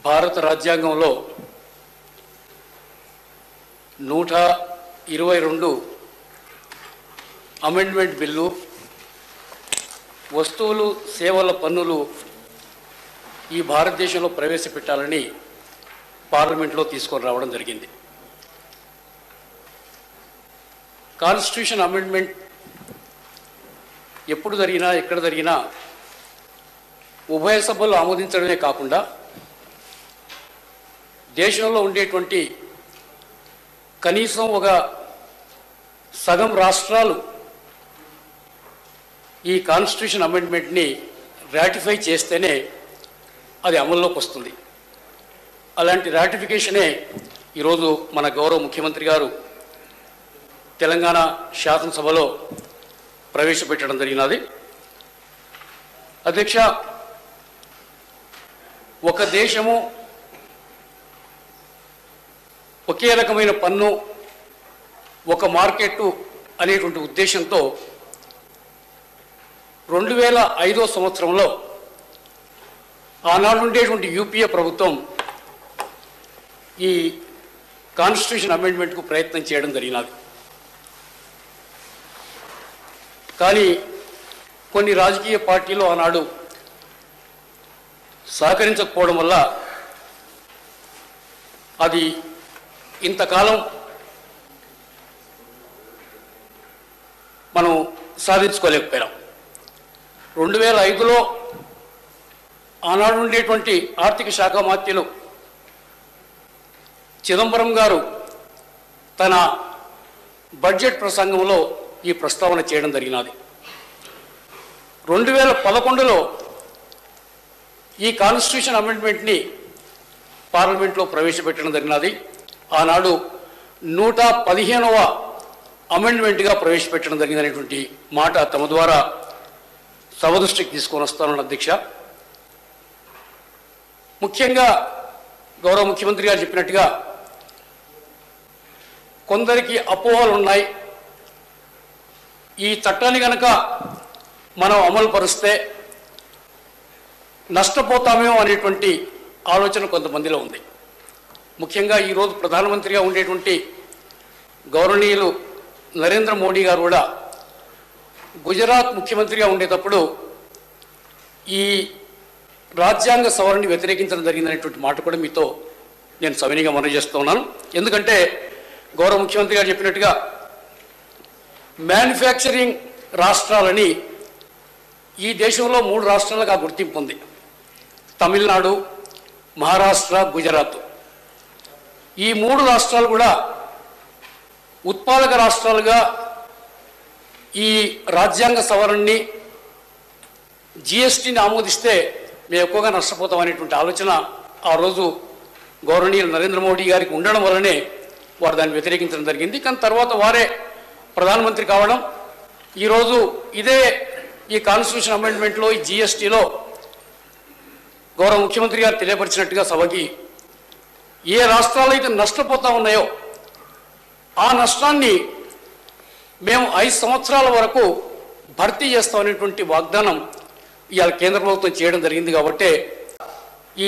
భారత రాజ్యాంగంలో 122 amendment bill వస్తువులు సేవల పన్నులు ఈ భారతదేశంలో ప్రవేశపెట్టాలని పార్లమెంట్లో తీసుకొని రావడం జరిగింది. కాన్స్టిట్యూషన్ అమెండ్మెంట్ ఎప్పుడు జరిగినా ఎక్కడ జరిగినా ఉభయ సభలు ఆమోదించడమే కాకుండా దేశంలో ఉండేటువంటి కనీసం ఒక సగం రాష్ట్రాలు ఈ కాన్స్టిట్యూషన్ అమెండ్మెంట్ని రాటిఫై చేస్తేనే అది అమల్లోకి వస్తుంది. అలాంటి రాటిఫికేషనే ఈరోజు మన గౌరవ ముఖ్యమంత్రి గారు తెలంగాణ శాసనసభలో ప్రవేశపెట్టడం జరిగినది. అధ్యక్ష, ఒక దేశము ఒకే రకమైన పన్ను ఒక మార్కెట్టు అనేటువంటి ఉద్దేశంతో 2005 సంవత్సరంలో ఆనాడు ఉండేటువంటి యూపీఏ ప్రభుత్వం ఈ కాన్స్టిట్యూషన్ అమెండ్మెంట్కు ప్రయత్నం చేయడం జరిగినది. కానీ కొన్ని రాజకీయ పార్టీలు ఆనాడు సహకరించకపోవడం వల్ల అది ఇంతకాలం మనం సాధించుకోలేకపోయాం. 2005లో ఆనాడు ఉండేటువంటి ఆర్థిక శాఖ మంత్రులు చిదంబరం గారు తన బడ్జెట్ ప్రసంగంలో ఈ ప్రస్తావన చేయడం జరిగినది. 2011లో ఈ కాన్స్టిట్యూషన్ అమెండ్మెంట్ని పార్లమెంట్లో ప్రవేశపెట్టడం జరిగినది. ఆనాడు 115వ అమెండ్మెంట్గా ప్రవేశపెట్టడం జరిగిందనేటువంటి మాట తమ ద్వారా సభ దృష్టికి తీసుకొని వస్తానన్న అధ్యక్ష. ముఖ్యంగా గౌరవ ముఖ్యమంత్రి గారు చెప్పినట్టుగా కొందరికి అపోహలు ఉన్నాయి. ఈ చట్టాన్ని కనుక మనం అమలు పరుస్తే నష్టపోతామేమో అనేటువంటి ఆలోచన కొంతమందిలో ఉంది. ముఖ్యంగా ఈరోజు ప్రధానమంత్రిగా ఉండేటువంటి గౌరవనీయులు నరేంద్ర మోడీ గారు కూడా గుజరాత్ ముఖ్యమంత్రిగా ఉండేటప్పుడు ఈ రాజ్యాంగ సవరణని వ్యతిరేకించడం జరిగిందనేటువంటి మాట కూడా మీతో నేను సవినీయంగా మనవి చేస్తూ ఉన్నాను. ఎందుకంటే గౌరవ ముఖ్యమంత్రి గారు చెప్పినట్టుగా మ్యానుఫ్యాక్చరింగ్ రాష్ట్రాలని ఈ దేశంలో 3 రాష్ట్రాలుగా గుర్తింపు ఉంది: తమిళనాడు, మహారాష్ట్ర, గుజరాత్. ఈ 3 రాష్ట్రాలు కూడా ఉత్పాదక రాష్ట్రాలుగా ఈ రాజ్యాంగ సవరణని జిఎస్టీని ఆమోదిస్తే మేము ఎక్కువగా నష్టపోతాం అనేటువంటి ఆలోచన ఆ రోజు గౌరవనీయులు నరేంద్ర మోడీ గారికి ఉండడం వల్లనే వారు దాన్ని వ్యతిరేకించడం జరిగింది. కానీ తర్వాత వారే ప్రధానమంత్రి కావడం, ఈరోజు ఇదే ఈ కాన్స్టిట్యూషన్ అమెండ్మెంట్లో ఈ జిఎస్టీలో గౌరవ ముఖ్యమంత్రి గారు తెలియపరిచినట్టుగా సభకి ఏ రాష్ట్రాలు అయితే నష్టపోతా ఉన్నాయో ఆ నష్టాన్ని మేము 5 సంవత్సరాల వరకు భర్తీ చేస్తామనేటువంటి వాగ్దానం ఇవాళ కేంద్ర ప్రభుత్వం చేయడం జరిగింది. కాబట్టి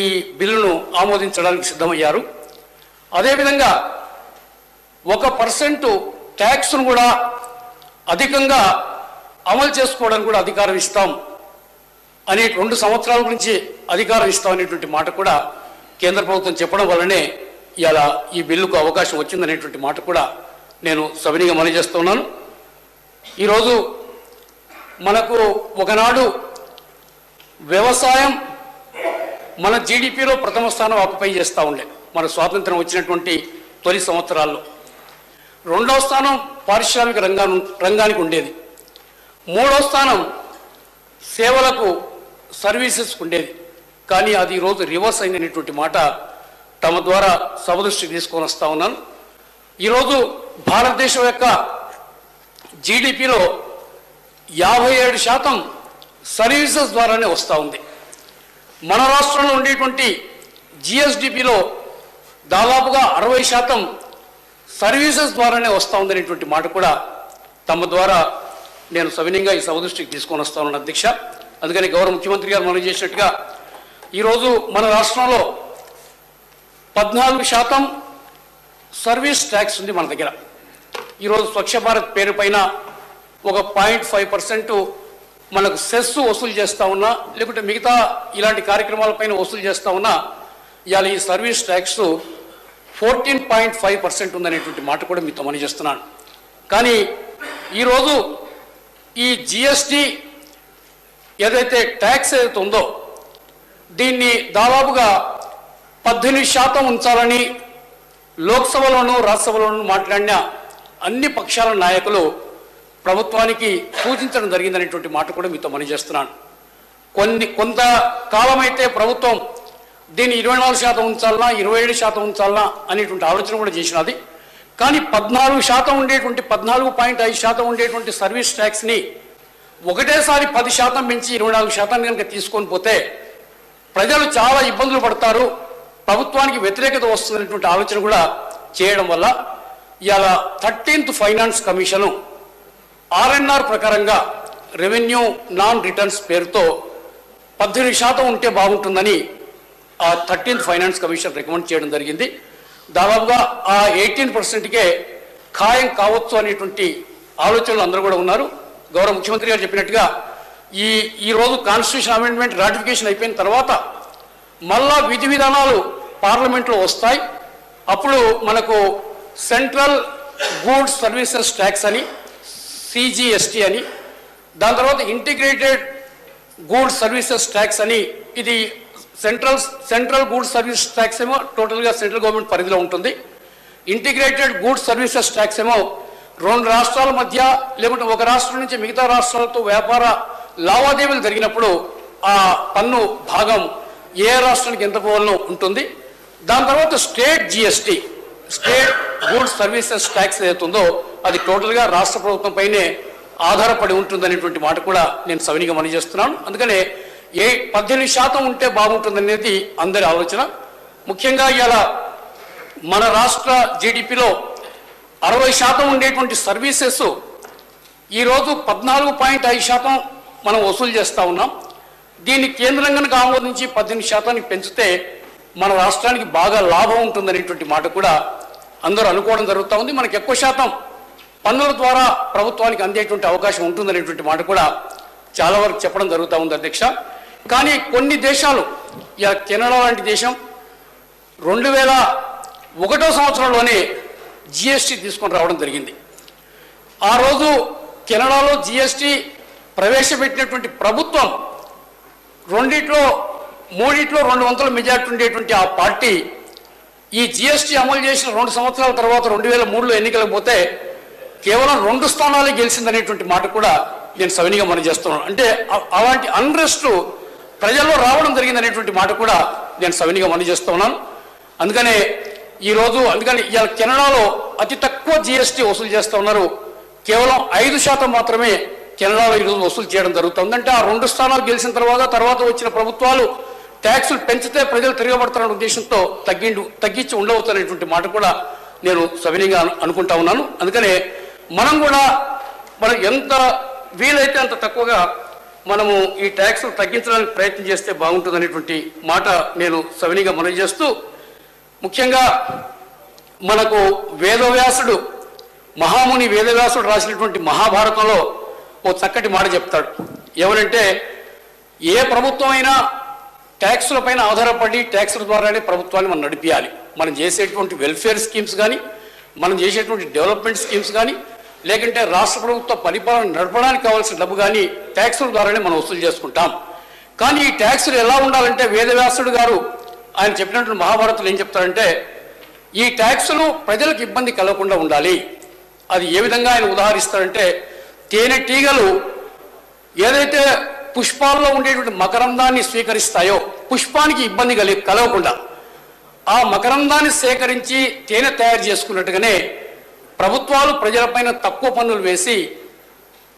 ఈ బిల్లును ఆమోదించడానికి సిద్ధమయ్యారు. అదేవిధంగా 1% ట్యాక్స్ను కూడా అధికంగా అమలు చేసుకోవడానికి కూడా అధికారం ఇస్తాం అనే 2 సంవత్సరాల గురించి అధికారం ఇస్తాం అనేటువంటి మాట కూడా కేంద్ర ప్రభుత్వం చెప్పడం వల్లనే ఇలా ఈ బిల్లుకు అవకాశం వచ్చిందనేటువంటి మాట కూడా నేను సవినీయంగా మనవి చేస్తున్నాను. ఈరోజు మనకు ఒకనాడు వ్యవసాయం మన జీడిపిలో ప్రథమ స్థానం ఆక్యుపై చేస్తూ ఉండే మన స్వాతంత్రం వచ్చినటువంటి తొలి సంవత్సరాల్లో. 2వ స్థానం పారిశ్రామిక రంగానికి ఉండేది. 3వ స్థానం సేవలకు సర్వీసెస్కు ఉండేది. కానీ అది ఈరోజు రివర్స్ అయిందనేటువంటి మాట తమ ద్వారా సభ దృష్టికి తీసుకొని వస్తూ ఉన్నాను. ఈరోజు భారతదేశం యొక్క జీడిపిలో 57% సర్వీసెస్ ద్వారానే వస్తూ ఉంది. మన రాష్ట్రంలో ఉండేటువంటి జిఎస్డిపిలో దాదాపుగా 60% సర్వీసెస్ ద్వారానే వస్తూ ఉందనేటువంటి మాట కూడా తమ ద్వారా నేను సవినీయంగా ఈ సభ దృష్టికి తీసుకొని వస్తాను అధ్యక్ష. అందుకని గౌరవ ముఖ్యమంత్రి గారు మనం చేసినట్టుగా ఈరోజు మన రాష్ట్రంలో 14% సర్వీస్ ట్యాక్స్ ఉంది మన దగ్గర. ఈరోజు స్వచ్ఛ భారత్ పేరు పైన ఒక 0.5% మనకు సెస్ వసూలు చేస్తూ ఉన్నా, లేకుంటే మిగతా ఇలాంటి కార్యక్రమాలపైన వసూలు చేస్తూ ఉన్నా, ఇవాళ ఈ సర్వీస్ ట్యాక్స్ 14.5% ఉందనేటువంటి మాట కూడా మీతో మనం చేస్తున్నాను. కానీ ఈరోజు ఈ జిఎస్టి ఏదైతే ట్యాక్స్ ఏదైతే ఉందో దీన్ని దాదాపుగా 18% ఉంచాలని లోక్సభలోనూ రాజ్యసభలోనూ మాట్లాడిన అన్ని పక్షాల నాయకులు ప్రభుత్వానికి సూచించడం జరిగిందనేటువంటి మాట కూడా మీతో మనం చేస్తున్నాను. కొంతకాలం అయితే ప్రభుత్వం దీన్ని 24% ఉంచాలన్నా 27% ఉంచాలన్నా అనేటువంటి ఆలోచన కూడా చేసినది. కానీ 14% ఉండేటువంటి 14.5% ఉండేటువంటి సర్వీస్ ట్యాక్స్ని ఒకటేసారి 10% పెంచి 24% కనుక తీసుకొని పోతే ప్రజలు చాలా ఇబ్బందులు పడతారు, ప్రభుత్వానికి వ్యతిరేకత వస్తుందనేటువంటి ఆలోచన కూడా చేయడం వల్ల ఇవాళ 13th ఫైనాన్స్ కమిషను ఆర్ఎన్ఆర్ ప్రకారంగా రెవెన్యూ నాన్ రిటర్న్స్ పేరుతో 18% ఉంటే బాగుంటుందని ఆ 13th ఫైనాన్స్ కమిషన్ రికమెండ్ చేయడం జరిగింది. దాదాపుగా ఆ 18%కే ఖాయం కావచ్చు అనేటువంటి ఆలోచనలు అందరూ కూడా ఉన్నారు. గౌరవ ముఖ్యమంత్రి గారు చెప్పినట్టుగా ఈరోజు కాన్స్టిట్యూషన్ అమెండ్మెంట్ రాటిఫికేషన్ అయిపోయిన తర్వాత మళ్ళా విధి విధానాలు పార్లమెంట్లో వస్తాయి. అప్పుడు మనకు సెంట్రల్ గూడ్స్ సర్వీసెస్ ట్యాక్స్ అని, సిజిఎస్టీ అని, దాని తర్వాత ఇంటిగ్రేటెడ్ గూడ్స్ సర్వీసెస్ ట్యాక్స్ అని, ఇది సెంట్రల్ గూడ్స్ సర్వీస్ ట్యాక్స్ ఏమో టోటల్గా సెంట్రల్ గవర్నమెంట్ పరిధిలో ఉంటుంది. ఇంటిగ్రేటెడ్ గూడ్స్ సర్వీసెస్ ట్యాక్స్ ఏమో రెండు రాష్ట్రాల మధ్య లేకుంటే ఒక రాష్ట్రం నుంచి మిగతా రాష్ట్రాలతో వ్యాపార లావాదేవీలు జరిగినప్పుడు ఆ పన్ను భాగం ఏ రాష్ట్రానికి ఎంత పోవాలనో ఉంటుంది. దాని తర్వాత state GST, state goods services tax ఏదైతుందో అది టోటల్గా రాష్ట్ర ప్రభుత్వం పైనే ఆధారపడి ఉంటుందనేటువంటి మాట కూడా నేను సవినిగా మనం చేస్తున్నాను. అందుకనే 18% ఉంటే బాగుంటుందనేది అందరి ఆలోచన. ముఖ్యంగా ఇవాళ మన రాష్ట్ర జీడిపిలో 60% ఉండేటువంటి సర్వీసెస్ ఈరోజు 14.5% మనం వసూలు చేస్తూ ఉన్నాం. దీన్ని కేంద్రం కనుక ఆమోదించి 18% పెంచితే మన రాష్ట్రానికి బాగా లాభం ఉంటుందనేటువంటి మాట కూడా అందరూ అనుకోవడం జరుగుతూ ఉంది. మనకు ఎక్కువ శాతం పన్నుల ద్వారా ప్రభుత్వానికి అందేటువంటి అవకాశం ఉంటుందనేటువంటి మాట కూడా చాలా వరకు చెప్పడం జరుగుతూ ఉంది అధ్యక్ష. కానీ కొన్ని దేశాలు, కెనడా లాంటి దేశం 2001వ సంవత్సరంలోనే జిఎస్టీ తీసుకొని రావడం జరిగింది. ఆ రోజు కెనడాలో జిఎస్టీ ప్రవేశపెట్టినటువంటి ప్రభుత్వం మూడిట్లో 200 మెజార్టీ ఉండేటువంటి ఆ పార్టీ ఈ జిఎస్టీ అమలు చేసిన 2 సంవత్సరాల తర్వాత 2003లో ఎన్నికలకు పోతే కేవలం 2 స్థానాలే గెలిచిందనేటువంటి మాట కూడా నేను సవినిగా మనం చేస్తున్నాను. అంటే అలాంటి అన్రెస్ట్ ప్రజల్లో రావడం జరిగిందనేటువంటి మాట కూడా నేను సవినిగా మనం చేస్తూ ఉన్నాను. అందుకని ఇవాళ కెనడాలో అతి తక్కువ జిఎస్టీ వసూలు చేస్తూ ఉన్నారు. కేవలం 5% మాత్రమే కెనడాలో ఈరోజు వసూలు చేయడం జరుగుతుంది. అంటే ఆ 2 స్థానాలు గెలిచిన తర్వాత వచ్చిన ప్రభుత్వాలు ట్యాక్సులు పెంచితే ప్రజలు తిరగబడతారన్న ఉద్దేశంతో తగ్గించి ఉండవచ్చనేటువంటి మాట కూడా నేను సవినీయంగా అనుకుంటా ఉన్నాను. అందుకనే మనం ఎంత వీలైతే అంత తక్కువగా మనము ఈ ట్యాక్సులు తగ్గించడానికి ప్రయత్నం చేస్తే బాగుంటుందనేటువంటి మాట నేను సవినీయంగా మనవి చేస్తూ, ముఖ్యంగా మనకు వేదవ్యాసుడు, మహాముని వేదవ్యాసుడు రాసినటువంటి మహాభారతంలో ఓ చక్కటి మాట చెప్తాడు. ఎవరంటే ఏ ప్రభుత్వం అయినా ట్యాక్సుల పైన ఆధారపడి ట్యాక్సుల ద్వారానే ప్రభుత్వాన్ని మనం నడిపించాలి. మనం చేసేటువంటి వెల్ఫేర్ స్కీమ్స్ కానీ, మనం చేసేటువంటి డెవలప్మెంట్ స్కీమ్స్ కానీ, లేకుంటే రాష్ట్ర ప్రభుత్వ పరిపాలన నడపడానికి కావాల్సిన డబ్బు కానీ ట్యాక్సుల ద్వారానే మనం వసూలు చేసుకుంటాం. కానీ ఈ ట్యాక్సులు ఎలా ఉండాలంటే వేదవ్యాసుడు గారు ఆయన చెప్పినటువంటి మహాభారతంలో ఏం చెప్తారంటే ఈ ట్యాక్సులు ప్రజలకు ఇబ్బంది కలగకుండా ఉండాలి. అది ఏ విధంగా ఆయన ఉదాహరిస్తారంటే తేనెటీగలు ఏదైతే పుష్పాల్లో ఉండేటువంటి మకరందాన్ని స్వీకరిస్తాయో పుష్పానికి ఇబ్బంది కలగకుండా ఆ మకరందాన్ని సేకరించి తేనె తయారు చేసుకున్నట్టుగానే ప్రభుత్వాలు ప్రజలపైన తక్కువ పన్నులు వేసి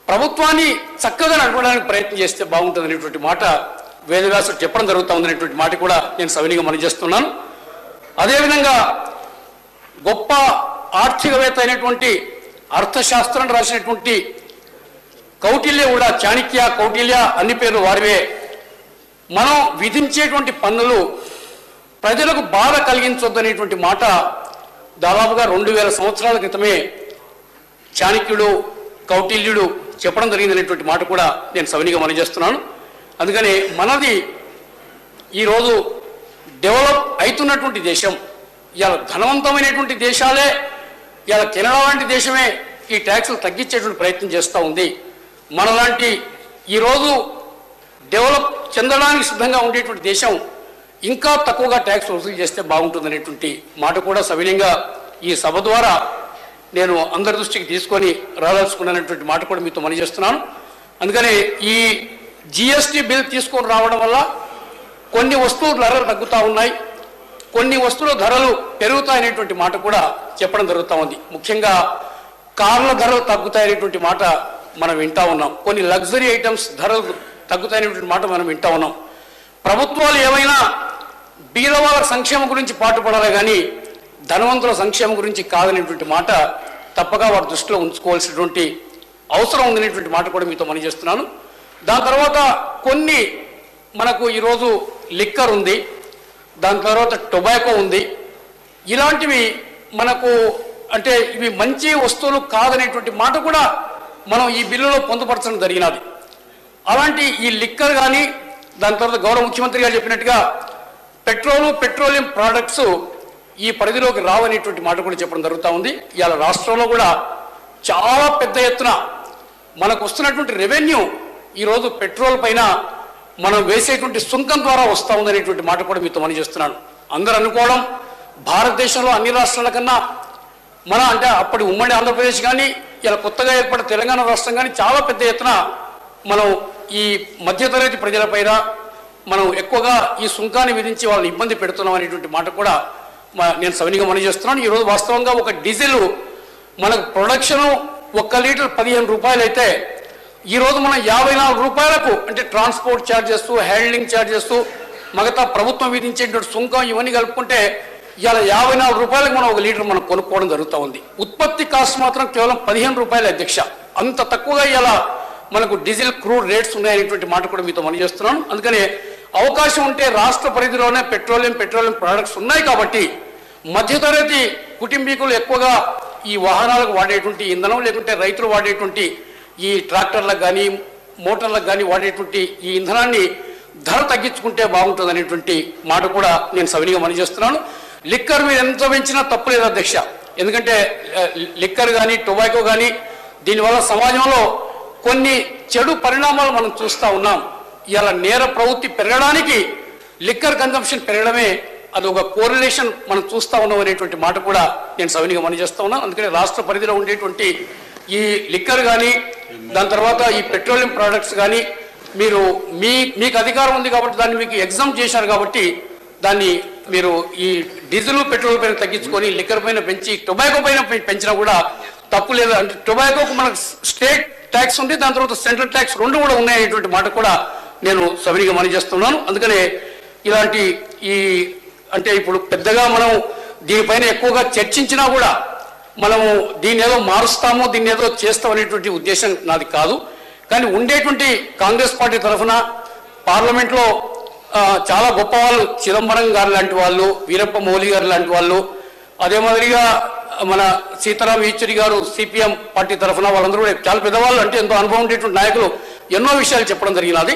ప్రభుత్వాన్ని చక్కగా నడపడానికి ప్రయత్నం చేస్తే బాగుంటుంది అనేటువంటి మాట వేదవ్యాసుడు చెప్పడం జరుగుతూ ఉందనేటువంటి మాట కూడా నేను సవినీగా మనం చేస్తున్నాను. అదేవిధంగా గొప్ప ఆర్థికవేత్త అయినటువంటి అర్థశాస్త్రం రాసినటువంటి కౌటిల్య కూడా, చాణక్య, కౌటిల్య అన్ని పేర్లు వారివే. మనం విధించేటువంటి పన్నులు ప్రజలకు బాధ కలిగించొద్దనేటువంటి మాట దాదాపుగా 2000 సంవత్సరాల క్రితమే చాణక్యుడు కౌటిల్యుడు చెప్పడం జరిగిందనేటువంటి మాట కూడా నేను సవినీగా మనవి చేస్తున్నాను. అందుకని మనది ఈరోజు డెవలప్ అవుతున్నటువంటి దేశం, ఇలా ధనవంతమైనటువంటి దేశాలే, ఇలా కెనడా లాంటి దేశమే ఈ ట్యాక్సులు తగ్గించేటువంటి ప్రయత్నం చేస్తూ ఉంది. మనలాంటి ఈరోజు డెవలప్ చెందడానికి సిద్ధంగా ఉండేటువంటి దేశం ఇంకా తక్కువగా ట్యాక్స్ వసూలు చేస్తే బాగుంటుందనేటువంటి మాట కూడా సవినయంగా ఈ సభ ద్వారా నేను అందరి దృష్టికి తీసుకొని రాదలుచుకున్నటువంటి మాట కూడా మీతో మనవి చేస్తున్నాను. అందుకని ఈ జిఎస్టీ బిల్ తీసుకొని రావడం వల్ల కొన్ని వస్తువుల ధరలు తగ్గుతూ ఉన్నాయి, కొన్ని వస్తువుల ధరలు పెరుగుతాయనేటువంటి మాట కూడా చెప్పడం జరుగుతూ ఉంది. ముఖ్యంగా కార్ల ధరలు తగ్గుతాయనేటువంటి మాట మనం వింటా ఉన్నాం, కొన్ని లగ్జరీ ఐటమ్స్ ధరలు తగ్గుతాయనేటువంటి మాట మనం వింటా ఉన్నాం. ప్రభుత్వాలు ఏమైనా బీదవాళ్ళ సంక్షేమం గురించి పాటుపడాలి కానీ ధనవంతుల సంక్షేమం గురించి కాదనేటువంటి మాట తప్పక వారి దృష్టిలో ఉంచుకోవాల్సినటువంటి అవసరం ఉందనేటువంటి మాట కూడా మీతో మనవి చేస్తున్నాను. దాని తర్వాత కొన్ని మనకు ఈరోజు లిక్కర్ ఉంది, దాని తర్వాత టొబాకో ఉంది. ఇలాంటివి మనకు అంటే ఇవి మంచి వస్తువులు కాదనేటువంటి మాట కూడా మనం ఈ బిల్లులో పొందుపరచడం జరిగినది. అలాంటి ఈ లిక్కర్ కానీ దాని తర్వాత గౌరవ ముఖ్యమంత్రి గారు చెప్పినట్టుగా పెట్రోలియం ప్రోడక్ట్స్ ఈ పరిధిలోకి రావనేటువంటి మాట కూడా చెప్పడం జరుగుతూ ఉంది. ఇవాళ రాష్ట్రంలో కూడా చాలా పెద్ద ఎత్తున మనకు వస్తున్నటువంటి రెవెన్యూ ఈరోజు పెట్రోల్ పైన మనం వేసేటువంటి సుంకం ద్వారా వస్తూ ఉందనేటువంటి మాట కూడా మీతో మనవి చేస్తున్నాను. అందరూ అనుకోవడం భారతదేశంలో అన్ని రాష్ట్రాల కన్నా మన అంటే అప్పటి ఉమ్మడి ఆంధ్రప్రదేశ్ కానీ ఇలా కొత్తగా ఏర్పడిన తెలంగాణ రాష్ట్రం కానీ చాలా పెద్ద ఎత్తున మనం ఈ మధ్యతరగతి ప్రజలపైన మనం ఎక్కువగా ఈ సుంకాన్ని విధించి వాళ్ళని ఇబ్బంది పెడుతున్నాం అనేటువంటి మాట కూడా నేను సవినీగా మనవి చేస్తున్నాను. ఈరోజు వాస్తవంగా ఒక డీజిల్ మనకు ప్రొడక్షను 1 లీటర్ 15 రూపాయలు అయితే ఈరోజు మనం 54 రూపాయలకు అంటే ట్రాన్స్పోర్ట్ ఛార్జెస్, హ్యాండ్లింగ్ ఛార్జెస్, మిగతా ప్రభుత్వం విధించేటువంటి సుంకం ఇవన్నీ కలుపుకుంటే ఇవాళ 54 రూపాయలకు మనం 1 లీటర్ మనం కొనుక్కోవడం జరుగుతూ ఉంది. ఉత్పత్తి కాస్ట్ మాత్రం కేవలం 15 రూపాయలు అధ్యక్ష. అంత తక్కువగా ఇలా మనకు డీజిల్ క్రూడ్ రేట్స్ ఉన్నాయనేటువంటి మాట కూడా మీతో మనవి చేస్తున్నాను. అందుకని అవకాశం ఉంటే రాష్ట్ర పరిధిలోనే పెట్రోలియం ప్రోడక్ట్స్ ఉన్నాయి కాబట్టి మధ్యతరగతి కుటుంబీకులు ఎక్కువగా ఈ వాహనాలకు వాడేటువంటి ఇంధనం లేకుంటే రైతులు వాడేటువంటి ఈ ట్రాక్టర్లకు కానీ మోటార్లకు కానీ వాడేటువంటి ఈ ఇంధనాన్ని ధర తగ్గించుకుంటే బాగుంటుంది అనేటువంటి మాట కూడా నేను సవినీగా మనవి చేస్తున్నాను. లిక్కర్ మీరు ఎంత పెంచినా తప్పు లేదు అధ్యక్ష. ఎందుకంటే లిక్కర్ కానీ టొబాకో కానీ దీనివల్ల సమాజంలో కొన్ని చెడు పరిణామాలు మనం చూస్తూ ఉన్నాం. ఇలా నేర ప్రవృత్తి పెరగడానికి లిక్కర్ కన్జంప్షన్ పెరగడమే అది ఒక కోరిలేషన్ మనం చూస్తూ ఉన్నాం అనేటువంటి మాట కూడా నేను సవినీగా మనవి చేస్తూ ఉన్నాను. అందుకని రాష్ట్ర పరిధిలో ఉండేటువంటి ఈ లిక్కర్ కానీ దాని తర్వాత ఈ పెట్రోలియం ప్రోడక్ట్స్ కానీ మీరు మీకు అధికారం ఉంది కాబట్టి దాన్ని మీకు ఎగ్జామ్ చేశారు కాబట్టి దాన్ని మీరు ఈ డీజిల్ పెట్రోల్ పైన తగ్గించుకొని లిక్కర్ పైన పెంచి టొబాకో పైన పెంచినా కూడా తప్పు లేదు. అంటే టొబాకోకు మనకు స్టేట్ ట్యాక్స్ ఉంది, దాని తర్వాత సెంట్రల్ ట్యాక్స్ రెండు కూడా ఉన్నాయనేటువంటి మాట కూడా నేను సవినీగా మనవి చేస్తున్నాను. అందుకనే ఇలాంటి ఈ అంటే ఇప్పుడు పెద్దగా మనం దీనిపైన ఎక్కువగా చర్చించినా కూడా మనము దీన్ని ఏదో మారుస్తామో దీన్ని ఏదో చేస్తాం అనేటువంటి ఉద్దేశం నాది కాదు. కానీ ఉండేటువంటి కాంగ్రెస్ పార్టీ తరఫున పార్లమెంట్లో చాలా గొప్ప వాళ్ళు, చిదంబరం గారు లాంటి వాళ్ళు, వీరప్ప మొయిలీ గారు లాంటి వాళ్ళు, అదే మాదిరిగా మన సీతారాం యేచూరి గారు సిపిఎం పార్టీ తరఫున వాళ్ళందరూ కూడా చాలా పెద్దవాళ్ళు, అంటే ఎంతో అనుభవం ఉండేటువంటి నాయకులు ఎన్నో విషయాలు చెప్పడం జరిగినది.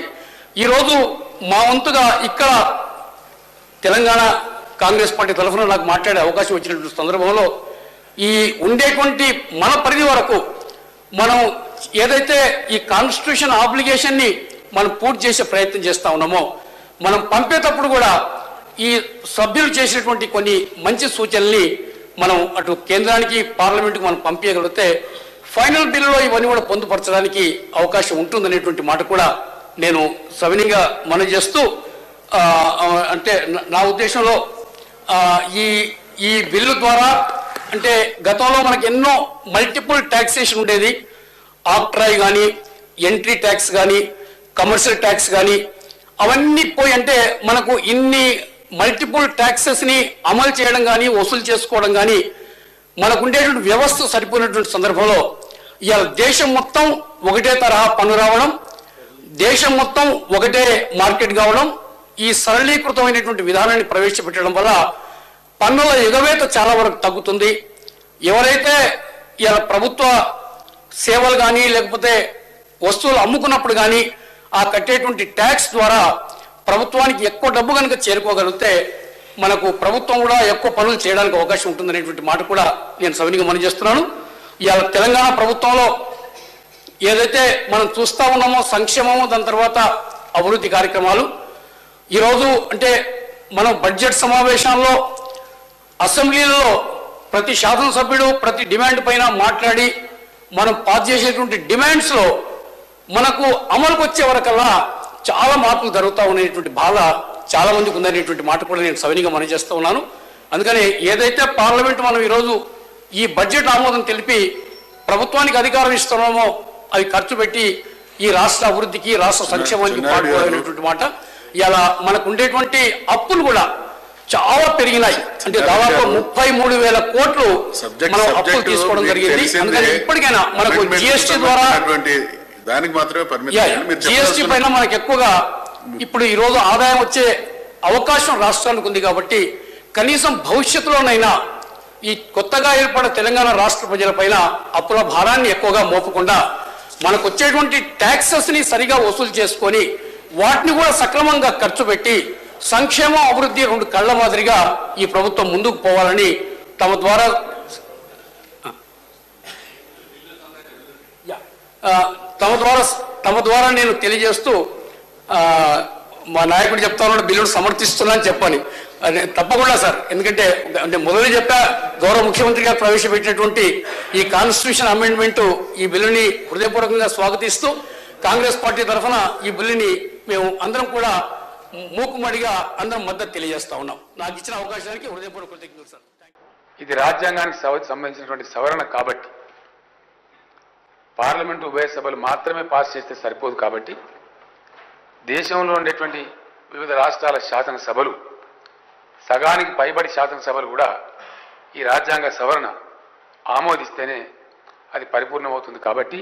ఈరోజు మా వంతుగా ఇక్కడ తెలంగాణ కాంగ్రెస్ పార్టీ తరఫున నాకు మాట్లాడే అవకాశం వచ్చినటువంటి సందర్భంలో ఈ ఉండేటువంటి మన పరిధి వరకు మనం ఏదైతే ఈ కాన్స్టిట్యూషన్ ఆబ్లిగేషన్ని మనం పూర్తి చేసే ప్రయత్నం చేస్తూ ఉన్నామో మనం పంపేటప్పుడు కూడా ఈ సభ్యులు చేసినటువంటి కొన్ని మంచి సూచనల్ని మనం అటు కేంద్రానికి పార్లమెంటుకు మనం పంపించగలిగితే ఫైనల్ బిల్లులో ఇవన్నీ కూడా పొందుపరచడానికి అవకాశం ఉంటుందనేటువంటి మాట కూడా నేను సవినీయంగా మనవి చేస్తూ అంటే నా ఉద్దేశంలో ఈ బిల్లు ద్వారా అంటే గతంలో మనకు ఎన్నో మల్టిపుల్ ట్యాక్సేషన్ ఉండేది. ఆక్ట్రాయ్ కానీ, ఎంట్రీ ట్యాక్స్ కానీ, కమర్షియల్ ట్యాక్స్ కానీ అవన్నీ పోయి అంటే మనకు ఇన్ని మల్టిపుల్ ట్యాక్సెస్ని అమలు చేయడం కానీ వసూలు చేసుకోవడం కానీ మనకు ఉండేటువంటి వ్యవస్థ సరిపోయినటువంటి సందర్భంలో ఇవాళ దేశం మొత్తం ఒకటే తరహా పన్ను రావడం, దేశం మొత్తం ఒకటే మార్కెట్ కావడం, ఈ సరళీకృతమైనటువంటి విధానాన్ని ప్రవేశపెట్టడం వల్ల పన్నుల ఎగవేత చాలా వరకు తగ్గుతుంది. ఎవరైతే ఇలా ప్రభుత్వ సేవలు కానీ లేకపోతే వస్తువులు అమ్ముకున్నప్పుడు కానీ ఆ కట్టేటువంటి ట్యాక్స్ ద్వారా ప్రభుత్వానికి ఎక్కువ డబ్బు కనుక చేరుకోగలిగితే మనకు ప్రభుత్వం కూడా ఎక్కువ పనులు చేయడానికి అవకాశం ఉంటుందనేటువంటి మాట కూడా నేను సవినీగా మనం చేస్తున్నాను. ఇవాళ తెలంగాణ ప్రభుత్వంలో ఏదైతే మనం చూస్తూ ఉన్నామో సంక్షేమము, దాని తర్వాత అభివృద్ధి కార్యక్రమాలు, ఈరోజు అంటే మనం బడ్జెట్ సమావేశాల్లో అసెంబ్లీలలో ప్రతి శాసనసభ్యుడు ప్రతి డిమాండ్ పైన మాట్లాడి మనం పాస్ చేసేటువంటి డిమాండ్స్లో మనకు అమలుకు వచ్చే వరకల్లా చాలా మార్పులు జరుగుతూ ఉన్నటువంటి బాధ చాలా మందికి ఉందనేటువంటి మాట కూడా నేను సవినీగా మనం చేస్తూ ఉన్నాను. అందుకని ఏదైతే పార్లమెంట్ మనం ఈరోజు ఈ బడ్జెట్ ఆమోదం తెలిపి ప్రభుత్వానికి అధికారం ఇస్తున్నామో అవి ఖర్చు పెట్టి ఈ రాష్ట్ర అభివృద్ధికి రాష్ట్ర సంక్షేమానికి పాటుకోవాలనేటువంటి మాట. ఇలా మనకు ఉండేటువంటి అప్పులు కూడా చాలా పెరిగినాయి. అంటే దాదాపు 33,000 కోట్లు మనం అప్పులు తీసుకోవడం జరిగింది. అందుకని ఇప్పటికైనా మనకు జిఎస్టీ ద్వారా జిఎస్టీ పైన మనకు ఎక్కువగా ఇప్పుడు ఈ రోజు ఆదాయం వచ్చే అవకాశం రాష్ట్రానికి ఉంది. కాబట్టి కనీసం భవిష్యత్తులోనైనా ఈ కొత్తగా ఏర్పడిన తెలంగాణ రాష్ట్ర ప్రజలపైన అప్పుల భారాన్ని ఎక్కువగా మోపకుండా మనకు వచ్చేటువంటి ట్యాక్సెస్ ని సరిగా వసూలు చేసుకొని వాటిని కూడా సక్రమంగా ఖర్చు పెట్టి సంక్షేమం అభివృద్ధి రెండు కళ్ళ మాదిరిగా ఈ ప్రభుత్వం ముందుకు పోవాలని తమ ద్వారా నేను తెలియజేస్తూ మా నాయకుడు చెప్తా ఉన్నాడు బిల్లును సమర్థిస్తున్నా అని చెప్పని. తప్పకుండా సార్, ఎందుకంటే అంటే మొదలు చెప్పా గౌరవ ముఖ్యమంత్రి గారు ప్రవేశపెట్టినటువంటి ఈ కాన్స్టిట్యూషన్ అమెండ్మెంట్ ఈ బిల్లుని హృదయపూర్వకంగా స్వాగతిస్తూ కాంగ్రెస్ పార్టీ తరఫున ఈ బిల్లుని మేము అందరం కూడా మూకుమ్మడిగా అందరం మద్దతు తెలియజేస్తా ఉన్నాం. నాకు ఇచ్చిన అవకాశానికి హృదయపూర్వక కృతజ్ఞతలు సార్. ఇది రాజ్యాంగానికి సంబంధించినటువంటి సవరణ కాబట్టి పార్లమెంటు ఉభయ సభలు మాత్రమే పాస్ చేస్తే సరిపోదు. కాబట్టి దేశంలో ఉండేటువంటి వివిధ రాష్ట్రాల శాసనసభలు సగానికి పైబడి శాసనసభలు కూడా ఈ రాజ్యాంగ సవరణ ఆమోదిస్తేనే అది పరిపూర్ణమవుతుంది. కాబట్టి